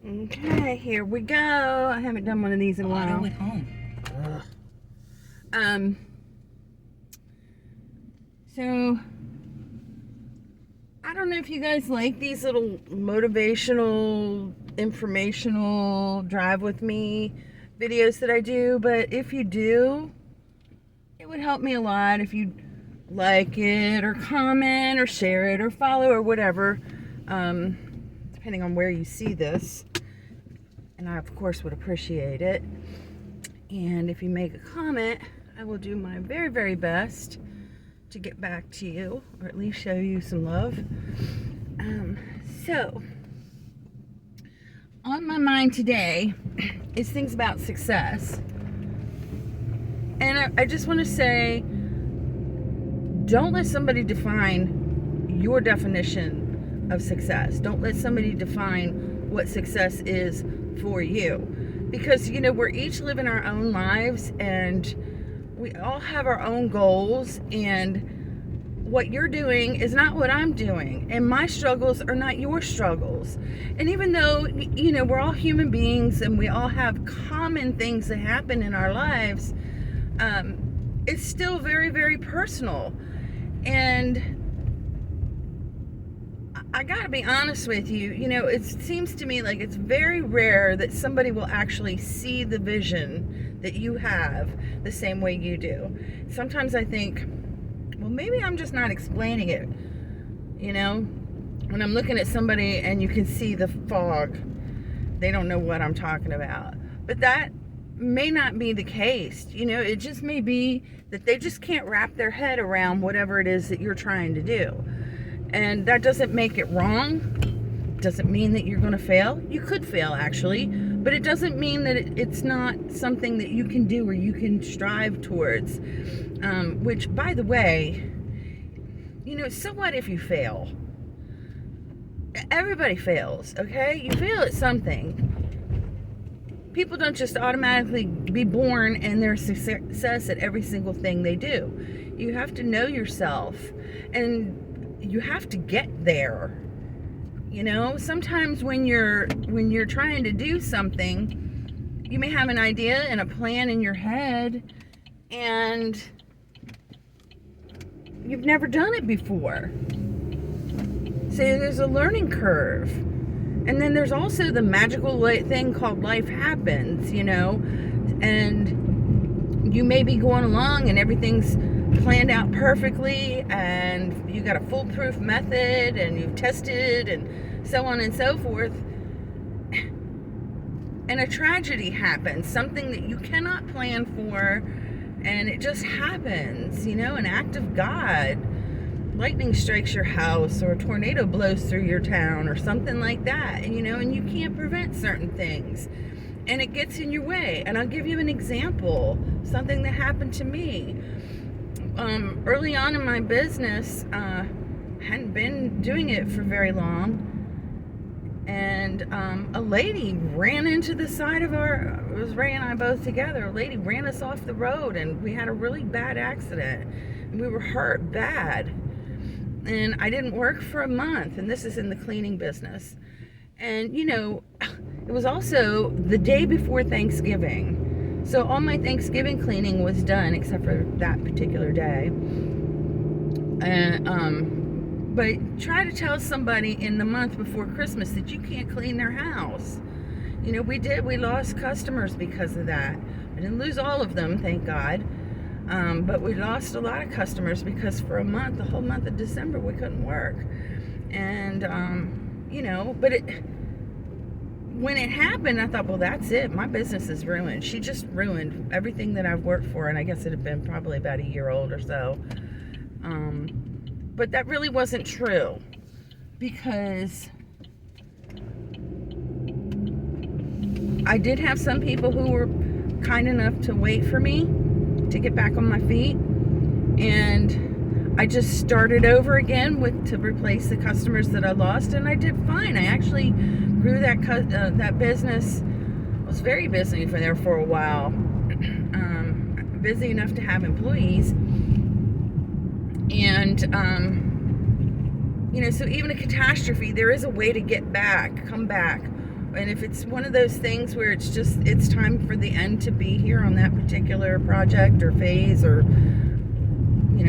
Okay, here we go. I haven't done one of these in a while. Auto at home. So I don't know if you guys like these little motivational, informational drive with me videos that I do, but if you do, it would help me a lot if you like it or comment or share it or follow or whatever, depending on where you see this. And I, of course, would appreciate it. And if you make a comment, I will do my very, very best to get back to you, or at least show you some love. So, on my mind today is things about success. And I just want to say, don't let somebody define your definition of success. Don't let somebody define what success is for you. Because, we're each living our own lives and we all have our own goals, and what you're doing is not what I'm doing, and my struggles are not your struggles. And even though, we're all human beings and we all have common things that happen in our lives, it's still very, very personal. And I gotta be honest with you, it seems to me like it's very rare that somebody will actually see the vision that you have the same way you do. Sometimes I think, well, maybe I'm just not explaining it. When I'm looking at somebody and you can see the fog, they don't know what I'm talking about. But that may not be the case. It just may be that they just can't wrap their head around whatever it is that you're trying to do. And that doesn't make it wrong. Doesn't mean that you're going to fail. You could fail, actually, but it doesn't mean that it's not something that you can do or you can strive towards. Which, by the way, so what if you fail? Everybody fails, okay? You fail at something. People don't just automatically be born and they're success at every single thing they do. You have to know yourself, and you have to get there. Sometimes when you're trying to do something, you may have an idea and a plan in your head, and you've never done it before. So there's a learning curve. And then there's also the magical thing called life happens, and you may be going along and everything's planned out perfectly and you got a foolproof method and you've tested and so on and so forth, and a tragedy happens, something that you cannot plan for, and it just happens, an act of God. Lightning strikes your house, or a tornado blows through your town, or something like that, and you can't prevent certain things, and it gets in your way. And I'll give you an example, something that happened to me. Early on in my business, hadn't been doing it for very long, and a lady ran into the side of it was Ray and I both together, a lady ran us off the road, and we had a really bad accident, and we were hurt bad. And I didn't work for a month, and this is in the cleaning business. And it was also the day before Thanksgiving. So all my Thanksgiving cleaning was done except for that particular day. And but try to tell somebody in the month before Christmas that you can't clean their house. We lost customers because of that. I didn't lose all of them, thank God. But we lost a lot of customers because for a month, the whole month of December, we couldn't work. And, but when it happened, I thought, well, that's it. My business is ruined. She just ruined everything that I've worked for. And I guess it had been probably about a year old or so. But that really wasn't true, because I did have some people who were kind enough to wait for me to get back on my feet, and I just started over again to replace the customers that I lost, and I did fine. I actually grew that business. I was very busy for a while, busy enough to have employees, and so even a catastrophe, there is a way to come back And if it's one of those things where it's time for the end to be here on that particular project or phase, or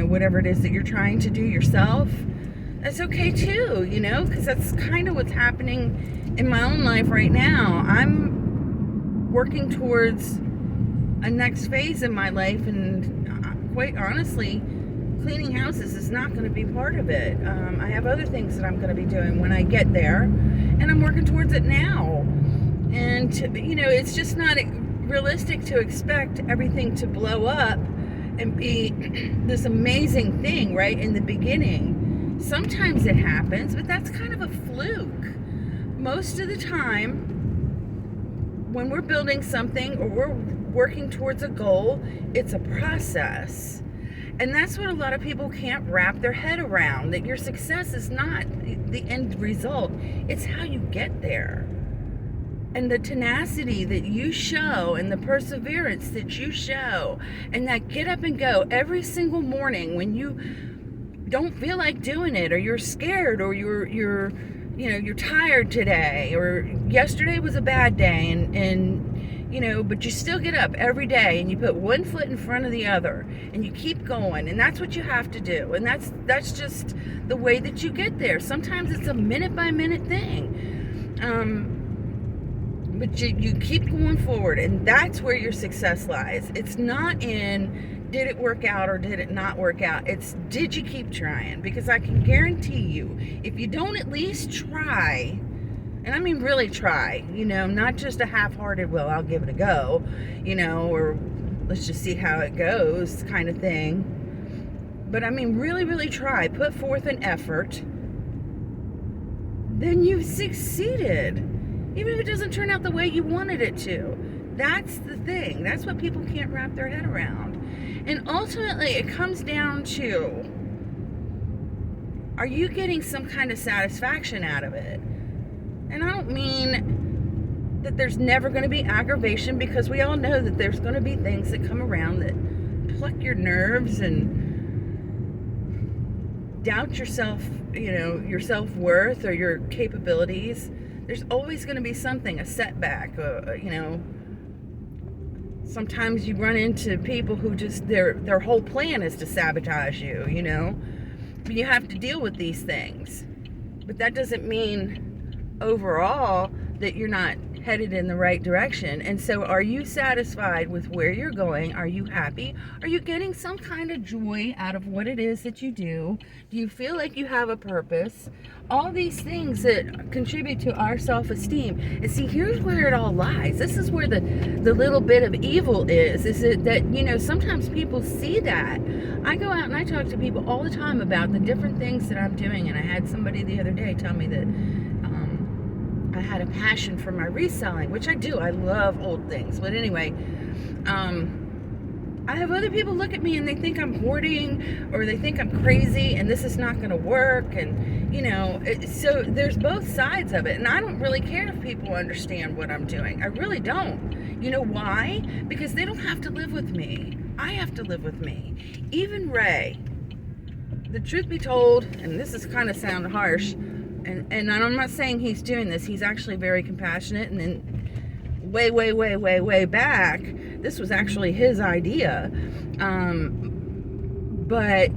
whatever it is that you're trying to do yourself, that's okay too, because that's kind of what's happening in my own life right now. I'm working towards a next phase in my life, and quite honestly, cleaning houses is not going to be part of it. I have other things that I'm going to be doing when I get there, and I'm working towards it now. And it's just not realistic to expect everything to blow up and be this amazing thing right in the beginning. Sometimes it happens, but that's kind of a fluke. Most of the time, when we're building something or we're working towards a goal, it's a process. And that's what a lot of people can't wrap their head around, that your success is not the end result. It's how you get there. And the tenacity that you show, and the perseverance that you show, and that get up and go every single morning when you don't feel like doing it, or you're scared, or you're tired today, or yesterday was a bad day, but you still get up every day and you put one foot in front of the other and you keep going, and that's what you have to do. And that's just the way that you get there. Sometimes it's a minute by minute thing. But you keep going forward, and that's where your success lies. It's not in did it work out or did it not work out. It's did you keep trying? Because I can guarantee you, if you don't at least try, and I mean really try, not just a half-hearted, well, I'll give it a go, or let's just see how it goes kind of thing. But I mean really, really try, put forth an effort, then you've succeeded. Even if it doesn't turn out the way you wanted it to. That's the thing. That's what people can't wrap their head around. And ultimately, it comes down to, are you getting some kind of satisfaction out of it? And I don't mean that there's never going to be aggravation, because we all know that there's going to be things that come around that pluck your nerves and doubt yourself, your self-worth or your capabilities. There's always going to be something, a setback, sometimes you run into people who just, their whole plan is to sabotage you, But you have to deal with these things. But that doesn't mean overall that you're not headed in the right direction. And so, are you satisfied with where you're going? Are you happy? Are you getting some kind of joy out of what it is that you do? Do you feel like you have a purpose? All these things that contribute to our self-esteem. And see, here's where it all lies. This is where the little bit of evil is that sometimes people see that. I go out and I talk to people all the time about the different things that I'm doing. And I had somebody the other day tell me that I had a passion for my reselling, which I do. I love old things. But anyway, I have other people look at me and they think I'm hoarding, or they think I'm crazy and this is not going to work. And, so there's both sides of it. And I don't really care if people understand what I'm doing. I really don't. You know why? Because they don't have to live with me. I have to live with me. Even Ray, the truth be told, and this is kind of sound harsh, and I'm not saying he's doing this. He's actually very compassionate. And then way back, this was actually his idea. But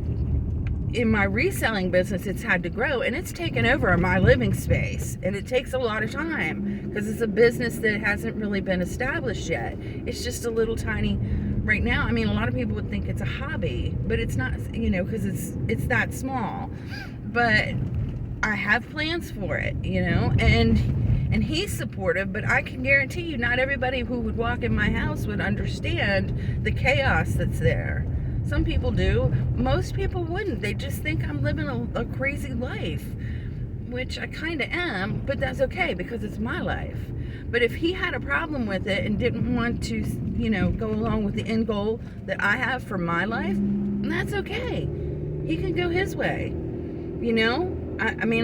in my reselling business, it's had to grow, and it's taken over my living space. And it takes a lot of time because it's a business that hasn't really been established yet. It's just a little tiny right now. I mean, a lot of people would think it's a hobby, but it's not, because it's that small. But I have plans for it, and he's supportive, but I can guarantee you not everybody who would walk in my house would understand the chaos that's there. Some people do. Most people wouldn't. They just think I'm living a crazy life, which I kind of am, but that's okay because it's my life. But if he had a problem with it and didn't want to, go along with the end goal that I have for my life, that's okay. He can go his way, I mean,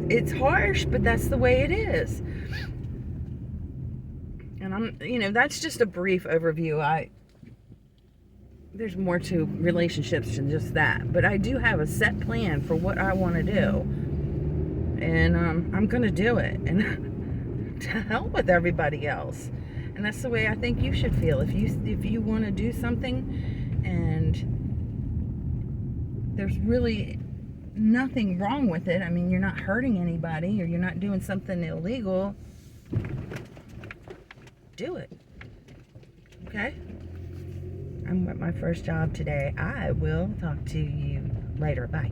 it's harsh, but that's the way it is. And that's just a brief overview. There's more to relationships than just that. But I do have a set plan for what I want to do. And I'm going to do it. And to hell with everybody else. And that's the way I think you should feel. If you want to do something and there's really nothing wrong with it, I mean, you're not hurting anybody or you're not doing something illegal, do it. Okay? I'm at my first job today. I will talk to you later. Bye.